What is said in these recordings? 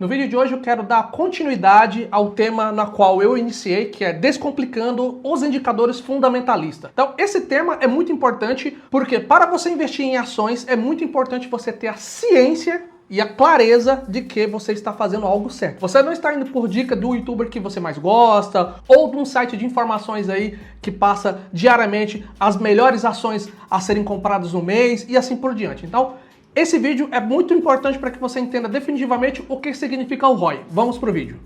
No vídeo de hoje eu quero dar continuidade ao tema na qual eu iniciei, que é descomplicando os indicadores fundamentalistas. Então, esse tema é muito importante porque para você investir em ações é muito importante você ter a ciência e a clareza de que você está fazendo algo certo. Você não está indo por dica do youtuber que você mais gosta ou de um site de informações aí que passa diariamente as melhores ações a serem compradas no mês e assim por diante. Então, esse vídeo é muito importante para que você entenda definitivamente o que significa o ROI. Vamos para o vídeo.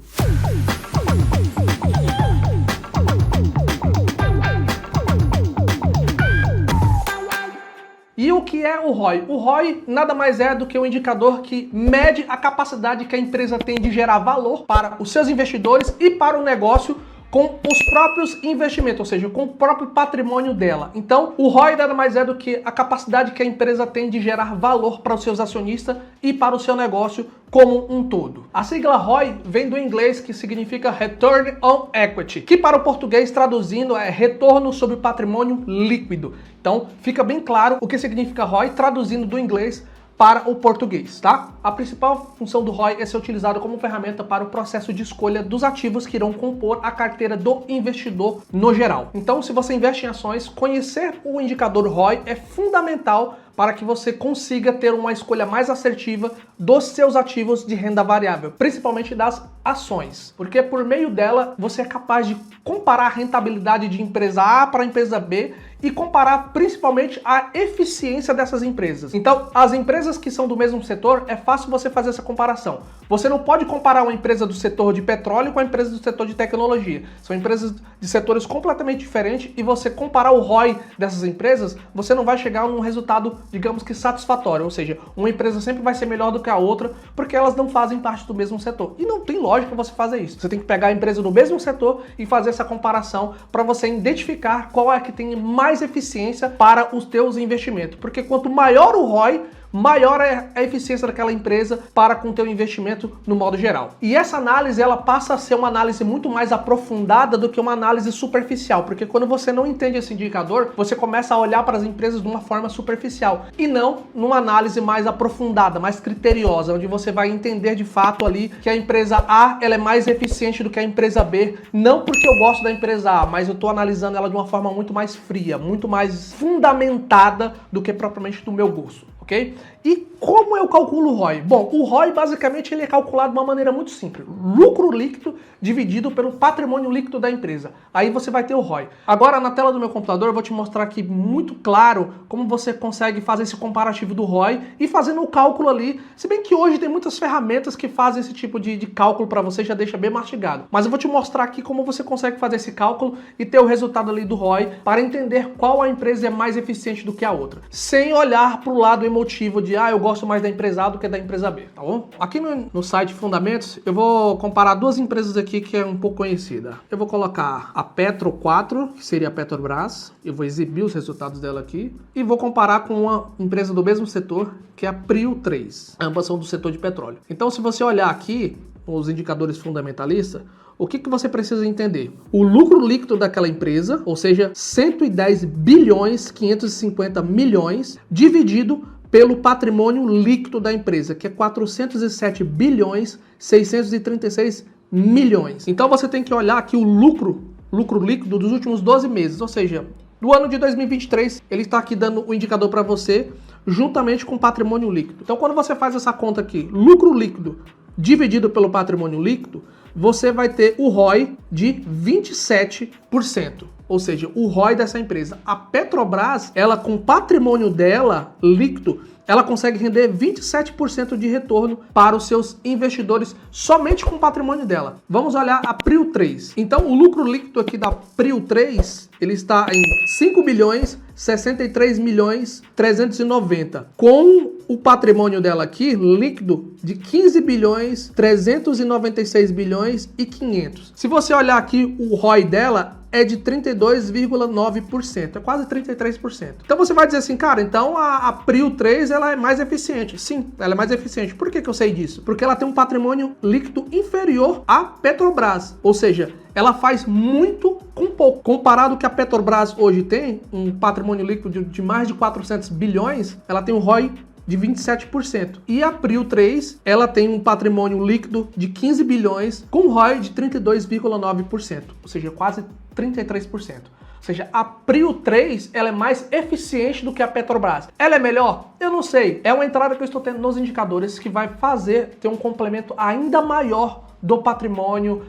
E o que é o ROI? O ROI nada mais é do que um indicador que mede a capacidade que a empresa tem de gerar valor para os seus investidores e para o negócio com os próprios investimentos, ou seja, com o próprio patrimônio dela. Então, o ROI nada mais é do que a capacidade que a empresa tem de gerar valor para os seus acionistas e para o seu negócio como um todo. A sigla ROI vem do inglês, que significa Return on Equity, que para o português traduzindo é retorno sobre patrimônio líquido. Então, fica bem claro o que significa ROI traduzindo do inglês para o português, tá? A principal função do ROI é ser utilizado como ferramenta para o processo de escolha dos ativos que irão compor a carteira do investidor no geral. Então, se você investe em ações, conhecer o indicador ROI é fundamental para que você consiga ter uma escolha mais assertiva dos seus ativos de renda variável, principalmente das ações, porque por meio dela você é capaz de comparar a rentabilidade de empresa A para a empresa B e comparar principalmente a eficiência dessas empresas. Então, as empresas que são do mesmo setor, é fácil você fazer essa comparação. Você não pode comparar uma empresa do setor de petróleo com a empresa do setor de tecnologia. São empresas de setores completamente diferentes e você comparar o ROI dessas empresas, você não vai chegar a um resultado, digamos que satisfatório. Ou seja, uma empresa sempre vai ser melhor do que a outra porque elas não fazem parte do mesmo setor. E não tem lógica você fazer isso. Você tem que pegar a empresa do mesmo setor e fazer essa comparação para você identificar qual é que tem mais eficiência para os teus investimentos. Porque quanto maior o ROI, maior é a eficiência daquela empresa para com o teu investimento no modo geral. E essa análise, ela passa a ser uma análise muito mais aprofundada do que uma análise superficial, porque quando você não entende esse indicador, você começa a olhar para as empresas de uma forma superficial e não numa análise mais aprofundada, mais criteriosa, onde você vai entender de fato ali que a empresa A, ela é mais eficiente do que a empresa B, não porque eu gosto da empresa A, mas eu estou analisando ela de uma forma muito mais fria, muito mais fundamentada do que propriamente do meu gosto. Ok? E como eu calculo o ROI? Bom, o ROI basicamente ele é calculado de uma maneira muito simples. Lucro líquido dividido pelo patrimônio líquido da empresa. Aí você vai ter o ROI. Agora na tela do meu computador eu vou te mostrar aqui muito claro como você consegue fazer esse comparativo do ROI e fazendo o cálculo ali. Se bem que hoje tem muitas ferramentas que fazem esse tipo de cálculo para você, já deixa bem mastigado. Mas eu vou te mostrar aqui como você consegue fazer esse cálculo e ter o resultado ali do ROI para entender qual a empresa é mais eficiente do que a outra. Sem olhar para o lado motivo de, eu gosto mais da empresa A do que da empresa B, tá bom? Aqui no site Fundamentos, eu vou comparar duas empresas aqui que é um pouco conhecida. Eu vou colocar a Petro 4, que seria a Petrobras, eu vou exibir os resultados dela aqui, e vou comparar com uma empresa do mesmo setor, que é a Prio 3. Ambas são do setor de petróleo. Então, se você olhar aqui, os indicadores fundamentalistas, o que você precisa entender? O lucro líquido daquela empresa, ou seja, 110 bilhões 550 milhões, dividido pelo patrimônio líquido da empresa, que é 407 bilhões 636 milhões. Então você tem que olhar aqui o lucro líquido dos últimos 12 meses, ou seja, do ano de 2023, ele está aqui dando o indicador para você, juntamente com o patrimônio líquido. Então quando você faz essa conta aqui, lucro líquido dividido pelo patrimônio líquido, você vai ter o ROI de 27%. Ou seja, o ROI dessa empresa. A Petrobras, ela com o patrimônio dela líquido, ela consegue render 27% de retorno para os seus investidores somente com o patrimônio dela. Vamos olhar a Prio 3. Então, o lucro líquido aqui da Prio 3, ele está em 5 bilhões 63 milhões 390, com o patrimônio dela aqui, líquido, de 15 bilhões 396 bilhões e 500. Se você olhar aqui, o ROI dela é de 32,9%, é quase 33%. Então você vai dizer assim, cara, então a Prio 3 ela é mais eficiente. Sim, ela é mais eficiente. Por que eu sei disso? Porque ela tem um patrimônio líquido inferior à Petrobras, ou seja, ela faz muito com pouco. Comparado ao que a Petrobras hoje tem, um patrimônio líquido de mais de 400 bilhões, ela tem um ROI de 27%. E a Prio 3, ela tem um patrimônio líquido de 15 bilhões com ROI de 32,9%, ou seja, quase 33%. Ou seja, a Prio 3 ela é mais eficiente do que a Petrobras. Ela é melhor? Eu não sei. É uma entrada que eu estou tendo nos indicadores que vai fazer ter um complemento ainda maior do patrimônio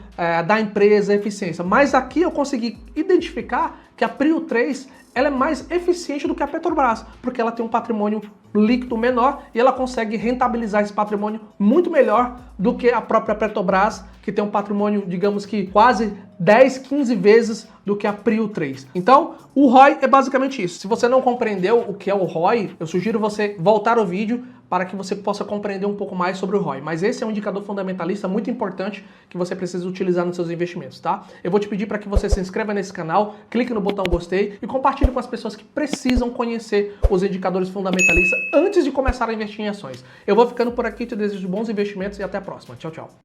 da empresa, eficiência. Mas aqui eu consegui identificar que a Prio 3 ela é mais eficiente do que a Petrobras, porque ela tem um patrimônio líquido menor e ela consegue rentabilizar esse patrimônio muito melhor do que a própria Petrobras, que tem um patrimônio, digamos que quase 10, 15 vezes do que a Prio 3. Então, o ROI é basicamente isso. Se você não compreendeu o que é o ROI, eu sugiro você voltar ao vídeo para que você possa compreender um pouco mais sobre o ROI. Mas esse é um indicador fundamentalista muito importante que você precisa utilizar nos seus investimentos, tá? Eu vou te pedir para que você se inscreva nesse canal, clique no botão gostei e compartilhe com as pessoas que precisam conhecer os indicadores fundamentalistas antes de começar a investir em ações. Eu vou ficando por aqui, te desejo bons investimentos e até a próxima. Tchau, tchau.